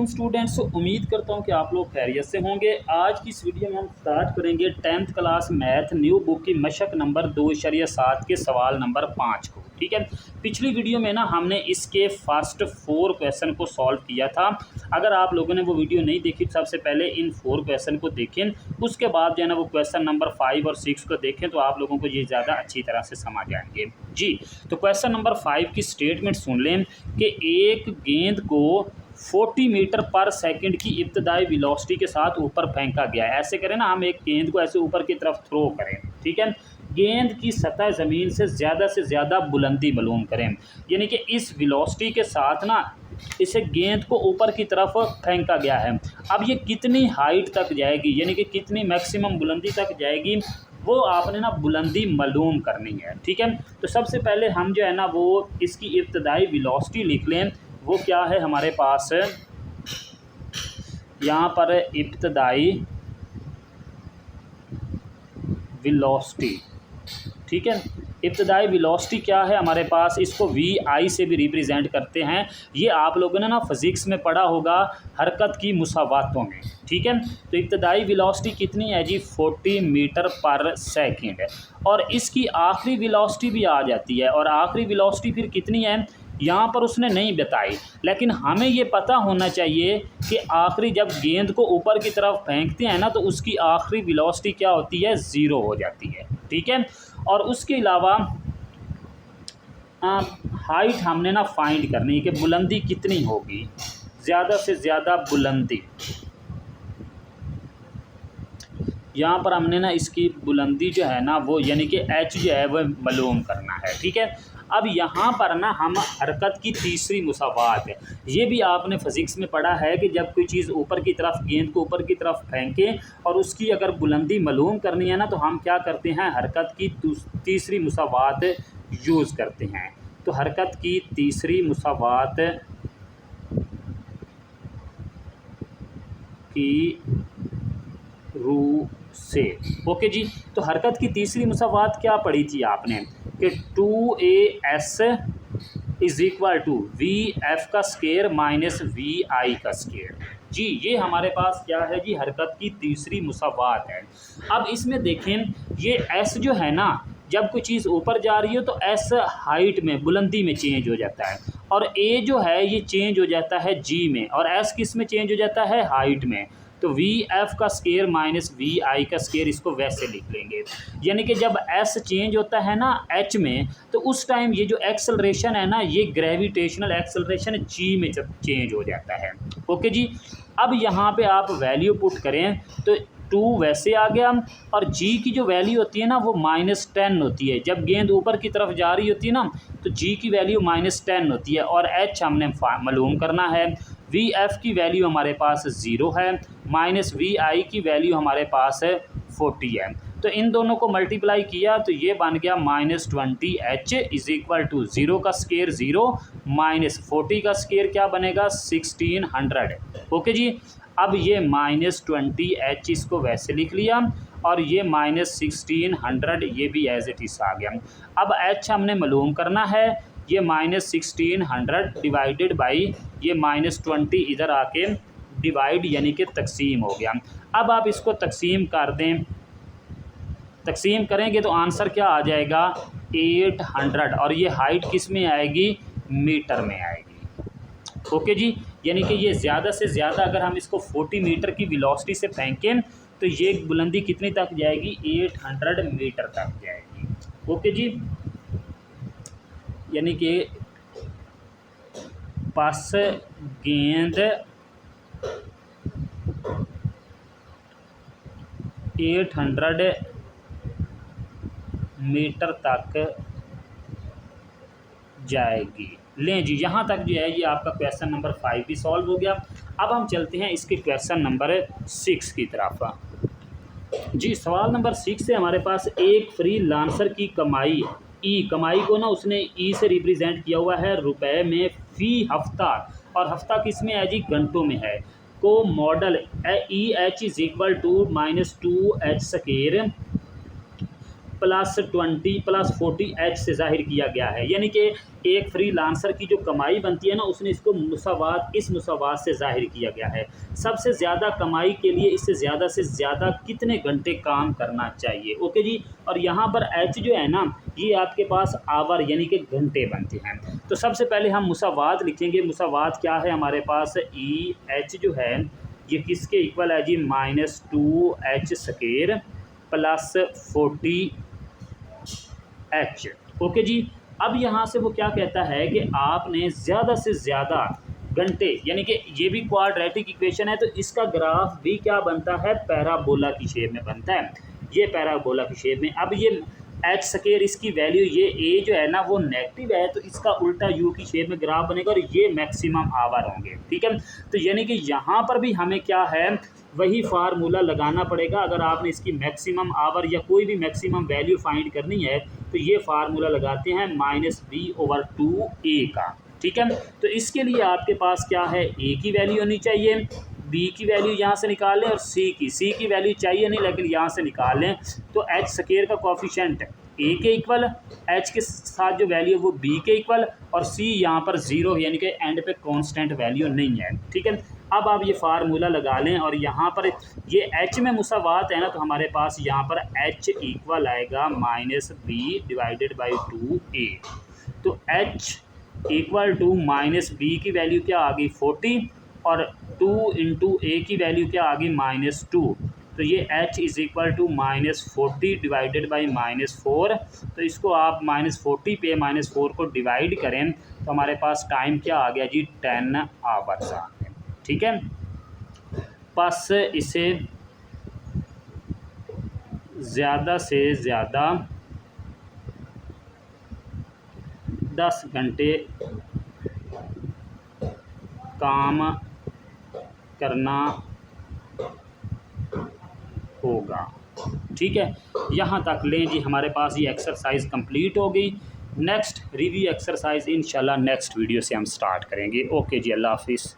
Students, उम्मीद करता हूं कि आप लोग खैरियत से होंगे। आज की इस वीडियो में हम स्टार्ट करेंगे 10th class math new book की मशक नंबर 2.7 के सवाल नंबर 5 को। ठीक है, पिछली वीडियो में ना हमने इसके फर्स्ट 4 क्वेश्चन को सॉल्व किया था। अगर आप लोगों ने वो वीडियो नहीं देखी, सबसे पहले इन 4 क्वेश्चन को देखें, उसके बाद जो है ना वो क्वेश्चन नंबर 5 और 6 को देखें तो आप लोगों को ये ज़्यादा अच्छी तरह से समझ आएंगे। जी, तो क्वेश्चन नंबर 5 की स्टेटमेंट सुन लें कि एक गेंद को 40 मीटर पर सेकंड की इब्तदाई वेलोसिटी के साथ ऊपर फेंका गया है। ऐसे करें ना, हम एक गेंद को ऐसे ऊपर की तरफ थ्रो करें। ठीक है, गेंद की सतह ज़मीन से ज़्यादा बुलंदी मालूम करें। यानी कि इस वेलोसिटी के साथ ना इसे गेंद को ऊपर की तरफ फेंका गया है। अब ये कितनी हाइट तक जाएगी, यानी कि कितनी मैक्सिमम बुलंदी तक जाएगी, वो आपने ना बुलंदी मालूम करनी है। ठीक है, तो सबसे पहले हम जो है ना वो इसकी इब्तदाई वेलोसिटी लिख लें। वो क्या है हमारे पास, यहाँ पर इब्तदाई वेलोसिटी। ठीक है, इब्तदाई वेलोसिटी क्या है हमारे पास, इसको वी आई से भी रिप्रेजेंट करते हैं। ये आप लोगों ने ना फिजिक्स में पढ़ा होगा हरकत की मुसावातों में। ठीक है, तो इब्तदाई वेलोसिटी कितनी है जी, 40 मीटर पर सेकंड है। और इसकी आखिरी वेलोसिटी भी आ जाती है, और आखिरी वेलोसिटी फिर कितनी है यहाँ पर उसने नहीं बताई, लेकिन हमें ये पता होना चाहिए कि आखिरी जब गेंद को ऊपर की तरफ फेंकते हैं ना तो उसकी आखिरी वेलोसिटी क्या होती है, 0 हो जाती है। ठीक है, और उसके अलावा हाइट हमने ना फाइंड करनी है कि बुलंदी कितनी होगी, ज़्यादा से ज़्यादा बुलंदी। यहाँ पर हमने ना इसकी बुलंदी जो है ना वो यानी कि एच जो है वो मालूम करना है। ठीक है, अब यहाँ पर ना हम हरकत की तीसरी मुसावात है, ये भी आपने फिजिक्स में पढ़ा है कि जब कोई चीज़ ऊपर की तरफ, गेंद को ऊपर की तरफ फेंकें और उसकी अगर बुलंदी मालूम करनी है ना तो हम क्या करते हैं, हरकत की तीसरी मुसावात यूज़ करते हैं। तो हरकत की तीसरी मुसावात की रू से। ओके जी, तो हरकत की तीसरी मुसावात क्या पढ़ी थी आपने कि 2AS is equal to VF का स्केयर माइनस VI का स्केयर। जी, ये हमारे पास क्या है जी, हरकत की तीसरी मुसावात है। अब इसमें देखें, ये S जो है ना, जब कोई चीज़ ऊपर जा रही हो तो S हाइट में, बुलंदी में चेंज हो जाता है, और A जो है ये चेंज हो जाता है G में, और S किस में चेंज हो जाता है, हाइट में। तो VF का स्केयर माइनस VI का स्केयर, इसको वैसे लिख लेंगे। यानी कि जब S चेंज होता है ना H में, तो उस टाइम ये जो एक्सेलरेशन है ना, ये ग्रेविटेशनल एक्सेलरेशन G में चेंज हो जाता है। ओके जी, अब यहाँ पे आप वैल्यू पुट करें तो 2 वैसे आ गया, और G की जो वैल्यू होती है ना वो -10 होती है। जब गेंद ऊपर की तरफ जा रही होती है ना तो G की वैल्यू -10 होती है, और H हमने मालूम करना है। VF की वैल्यू हमारे पास 0 है, माइनस VI की वैल्यू हमारे पास 40 है। तो इन दोनों को मल्टीप्लाई किया तो ये बन गया -20H इज इक्वल टू 0 का स्केयर 0 माइनस 40 का स्केयर क्या बनेगा, 1600। ओके जी, अब ये -20H इसको वैसे लिख लिया, और ये -1600 ये भी एज इट इज़ आ गया। अब H हमने मालूम करना है, ये -1600 डिवाइडेड बाई ये -20 इधर आके डिवाइड यानी कि तकसीम हो गया। अब आप इसको तकसीम कर दें, तकसीम करेंगे तो आंसर क्या आ जाएगा, 800, और ये हाइट किस में आएगी, मीटर में आएगी। ओके जी, यानी कि ये ज़्यादा से ज़्यादा अगर हम इसको 40 मीटर की वेलोसिटी से फेंकें तो ये बुलंदी कितनी तक जाएगी, 800 मीटर तक जाएगी। ओके जी, यानी कि बस गेंद 800 मीटर तक जाएगी। लें जी, यहाँ तक जो है ये आपका क्वेश्चन नंबर 5 भी सॉल्व हो गया। अब हम चलते हैं इसके क्वेश्चन नंबर 6 की तरफ। जी, सवाल नंबर 6 से हमारे पास एक फ्री लांसर की कमाई, कमाई को ना उसने से रिप्रेजेंट किया हुआ है रुपए में फी हफ्ता, और हफ्ता किस में है जी, घंटों में है, को model EH is equal to -2H square plus 20 plus 40 से ज़ाहिर किया गया है। यानी कि एक फ्रीलांसर की जो कमाई बनती है ना, उसने इसको इस मुसावात से ज़ाहिर किया गया है। सबसे ज़्यादा कमाई के लिए इससे ज़्यादा से ज़्यादा कितने घंटे काम करना चाहिए। ओके जी। और यहाँ पर एच जो है ना, ये आपके पास आवर यानी कि घंटे बनते हैं। तो सबसे पहले हम मुसावात लिखेंगे। मुसावात क्या है हमारे पास, ई एच जो है ये किसके इक्वल है जी, -2h² प्लस 40h। ओके जी। अब यहाँ से वो क्या कहता है कि आपने ज़्यादा से ज़्यादा घंटे, यानी कि ये भी क्वाड्रेटिक इक्वेशन है, तो इसका ग्राफ भी क्या बनता है, पैराबोला की शेप में बनता है। ये पैराबोला की शेप में। अब ये h² इसकी वैल्यू, ये a जो है ना वो नेगेटिव है, तो इसका उल्टा u की शेप में ग्राफ बनेगा और ये मैक्सिमम आवर होंगे। ठीक है। तो यानी कि यहाँ पर भी हमें क्या है, वही फार्मूला लगाना पड़ेगा। अगर आपने इसकी मैक्सिमम आवर या कोई भी मैक्सिमम वैल्यू फाइंड करनी है, तो ये फार्मूला लगाते हैं -b/2a का। ठीक है। तो इसके लिए आपके पास क्या है, a की वैल्यू होनी चाहिए, b की वैल्यू यहाँ से निकाल लें और c की वैल्यू चाहिए नहीं, लेकिन यहाँ से निकाल लें। तो h² का कॉफिशेंट a के इक्वल, h के साथ जो वैल्यू है वो b के इक्वल, और c यहाँ पर 0 यानी कि एंड पे कांस्टेंट वैल्यू नहीं है। ठीक है। अब आप ये फार्मूला लगा लें और यहाँ पर ये h में मुसावात है ना, तो हमारे पास यहाँ पर h इक्वल आएगा -b/2a। तो h इक्वल टू -b की वैल्यू क्या आ गई 40 और 2 × a की वैल्यू क्या आ गई -2। तो ये h is equal to -40 divided by -4। तो इसको आप -40 पे -4 को डिवाइड करें तो हमारे पास टाइम क्या आ गया जी, 10 आवर्स आ गए। ठीक है। बस इसे ज़्यादा से ज़्यादा 10 घंटे काम करना होगा। ठीक है। यहाँ तक लें जी, हमारे पास ये एक्सरसाइज कंप्लीट हो गई। नेक्स्ट रिव्यू एक्सरसाइज इंशाल्लाह नेक्स्ट वीडियो से हम स्टार्ट करेंगे। ओके जी, अल्लाह हाफिज़।